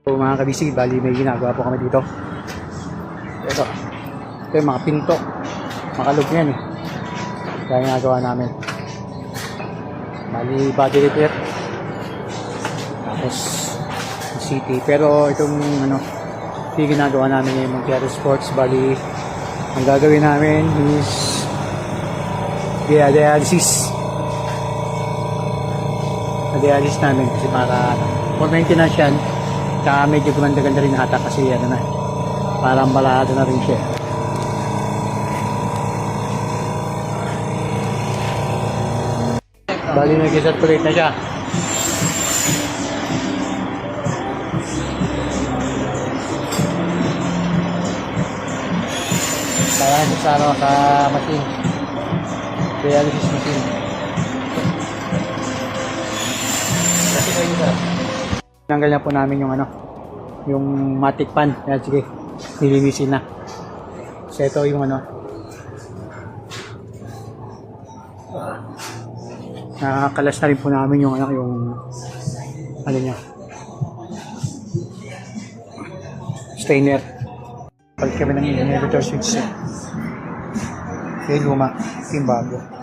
So mga kabisi, bali may ginagawa po kami dito. Ito yung mga pinto. Makalog yan eh. Kaya ginagawa namin. Bali body repair. Tapos city. Pero itong ano, yung ginagawa namin yung Montero Sports. Bali ang gagawin namin is dialysis. Dialysis namin kasi para for maintenance yan. Tsaka medyo gumanda-ganda rin ata kasi ano na, parang balado na rin siya. Bali nag-circulate na siya. Parang sa ano, sa machine. Dialysis machine. Kasi kayo sa tanggal na po namin yung ano, yung matic pan. Yan, sige, nilinisin na. So ito yung ano, nakakalas na rin po namin yung ano, yung ano niya, stainer. Palit kami ng inhibitor switch. Okay, luma, yung bago.